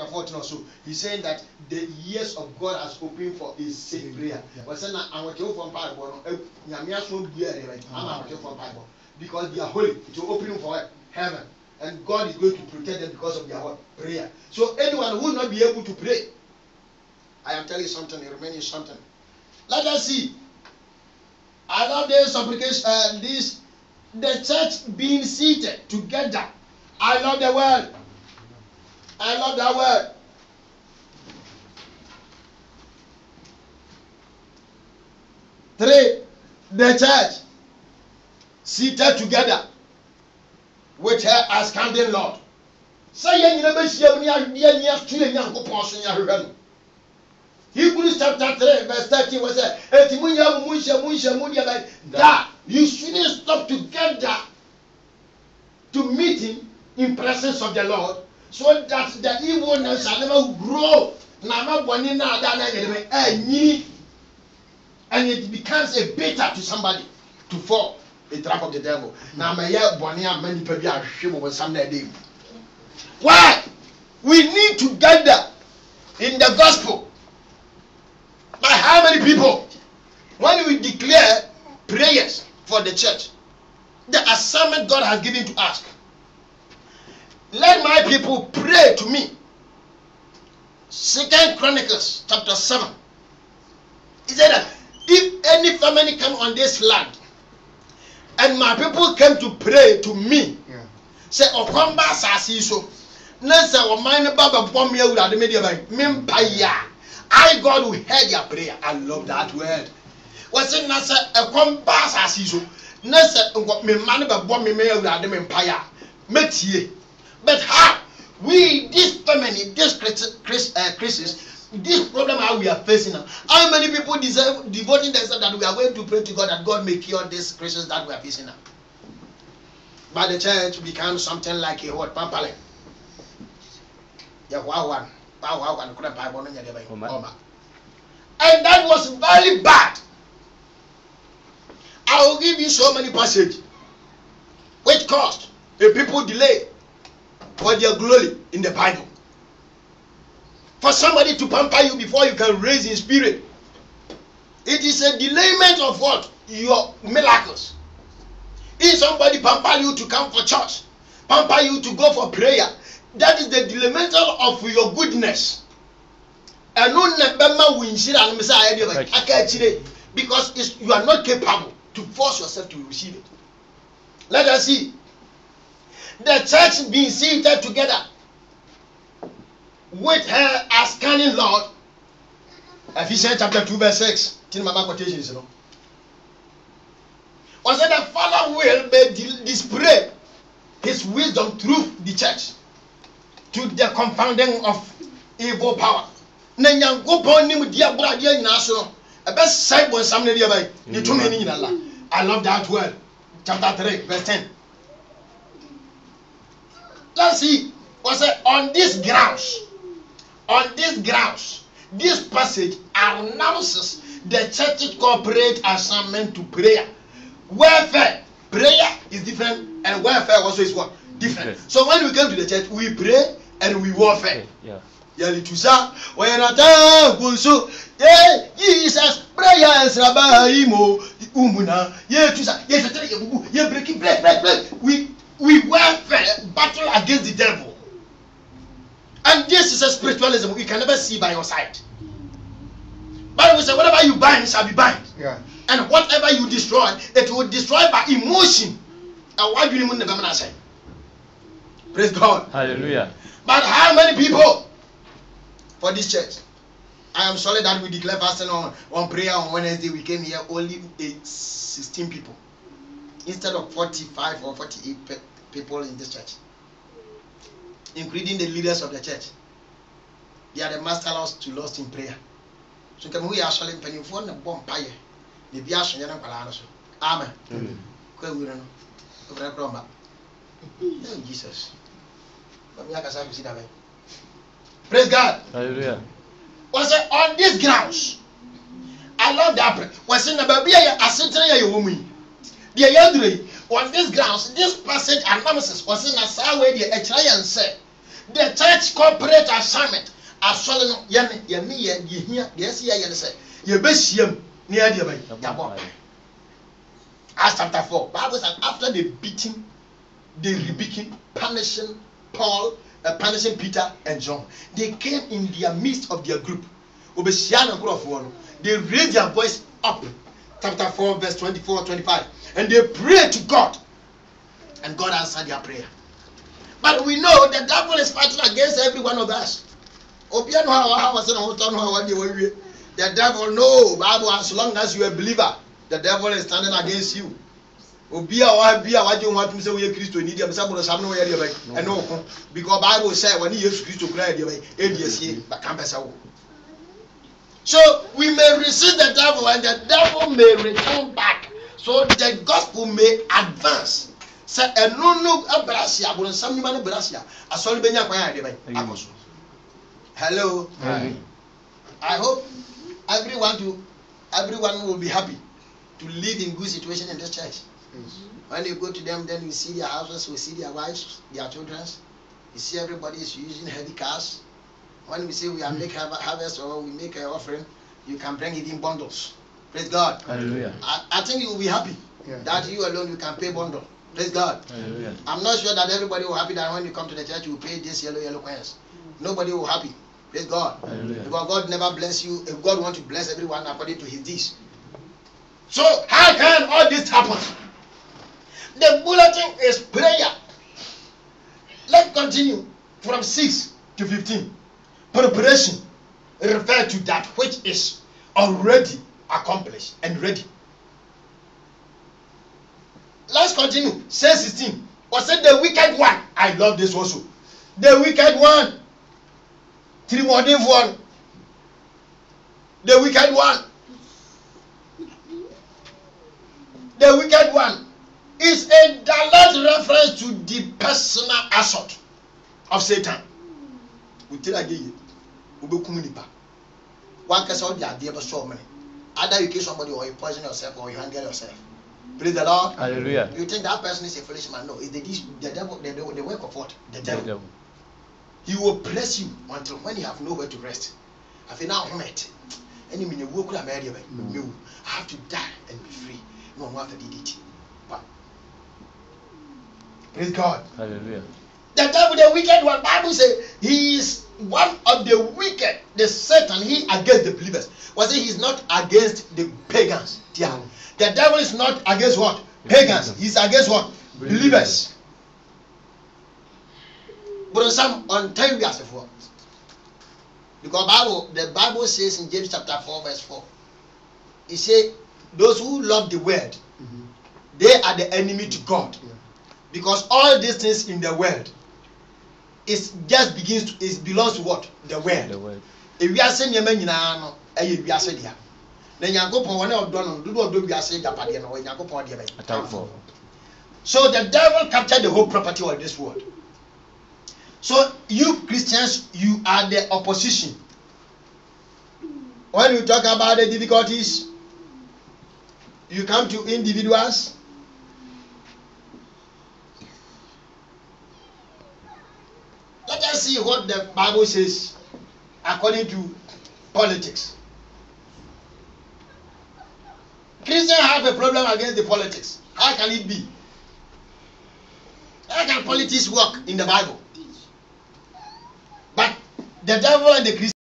chapter 14 or so, he's saying that the ears of God has opened for a safe prayer. But saying that I'm working from Bible, because they are holy, it will open for heaven, and God is going to protect them because of their prayer. So anyone who will not be able to pray, I am telling you something, it remains something. Let us see. I love this supplication, the church being seated together. I love the word. I love that word. Three, the church seated together with her as counting Lord. Say you never see Hebrews chapter 3 verse 13 was that you shouldn't stop together to meeting in presence of the Lord, so that the evil ones shall never grow. And it becomes a beta to somebody to fall a trap of the devil. Now many people are ashamed of someday. Why? We need to gather in the gospel. By how many people? When we declare prayers for the church, the assignment God has given to us. Let my people pray to me. 2 Chronicles chapter 7. He said that if any family come on this land and my people came to pray to me, say Okomba Sasiso, Nasa or mine Baba Bomia would have made Mimpaya. I God will hear your prayer. I love that word. What's it Nasa Okomba Sasiso? Nasa me man Baba Bomia would have Mimpaya. Metie. But how we this family, this crisis, this problem how we are facing now. How many people devoting themselves that we are going to pray to God that God may cure this crisis that we are facing now? But the church becomes something like a what pampale. Yeah, wow. And that was very bad. I will give you so many passages which caused a people delay for their glory in the Bible. For somebody to pamper you before you can raise in spirit, it is a delayment of what? Your miracles. If somebody pamper you to come for church, pamper you to go for prayer, that is the delayment of your goodness. And because you are not capable to force yourself to receive it. Let us see. The church being seated together with her as canon Lord. Ephesians chapter 2 verse 6. Quotations, you know. Was that the Father will display his wisdom through the church to the confounding of evil power. I love that word. Chapter 3 verse 10. Let's see. Was it on these grounds? On these grounds, this passage announces the church's corporate assignment to prayer. Welfare, prayer is different, and welfare also is what? Different. Yes. So when we come to the church, we pray and we warfare. Yeah. Jesus, prayers, we warfare, battle against the devil. And this is a spiritualism you can never see by your side. But we say whatever you bind shall be bind. Yeah. And whatever you destroy, it will destroy by emotion. And why do you never say? Praise God. Hallelujah. But how many people for this church? I am sorry that we declare fasting on prayer on Wednesday. We came here only 16 people. Instead of 45 or 48 people in this church, including the leaders of the church. They are the master lost in prayer. So can we actually penny for the bomb pie? The Biash and Amen. Jesus. Praise God. Hallelujah. Was it on these grounds? I love that. Was in the baby a certain woman. The Yadri on these grounds, this passage announces was in a way the Etrian said The church corporate assignment. Asole no ye here yes ye say ye behiem near the bay. Acts chapter 4. Bible says after the beating, the rebuking, punishing Paul, punishing Peter and John, they came in their midst of their group. They raised their voice up. Chapter 4, verse 24-25. And they prayed to God. And God answered their prayer. But we know the devil is fighting against every one of us. The devil, no, Bible, as long as you are a believer, the devil is standing against you. Because Bible said when Jesus Christ so we may resist the devil and the devil may return back. So the gospel may advance. Say hello. I hope everyone will be happy to live in good situation in this church. Yes. When you go to them, then you see their houses, you see their wives, their children. You see everybody is using heavy cars. When we say we are make harvest or we make an offering, you can bring it in bundles. Praise God. Hallelujah. I think you will be happy that you alone you can pay bundle. Praise God. Hallelujah. I'm not sure that everybody will be happy that when you come to the church you will pay this yellow coins. Nobody will be happy. Praise God. Hallelujah. Because God never bless you. If God wants to bless everyone according to his deeds. So how can all this happen? The bulletin is prayer. Let's continue from 6 to 15. Preparation refers to that which is already accomplished and ready. Let's continue. Say 16. Or say the wicked one. I love this also. The wicked one. Trimodif one. The wicked one. The wicked one is a direct reference to the personal assault of Satan. One can say the idea of so many. Either you kill somebody or you poison yourself or you anger yourself. Praise the Lord. Hallelujah. You think that person is a foolish man? No, it's the devil, the work of what? The devil. He will press you until when you have nowhere to rest. I feel now I have to die and be free. No one wants to do it. But praise God. Hallelujah. The devil, the wicked one, Bible says he is one of the wicked, the Satan, he against the believers. Was it he's not against the pagans? Yeah. The devil is not against what? Pagans. He's against what? Believers. But some on time we are for. Because the Bible says in James chapter 4 verse 4, it says those who love the world, they are the enemy to God. Because all these things in the world it belongs to what? The world. If we are saying no, we are saying so the devil captured the whole property of this world. So you Christians, you are the opposition. When you talk about the difficulties, you come to individuals. Let us see what the Bible says according to politics. Christians have a problem against the politics. How can it be? How can politics work in the Bible? But the devil and the Christians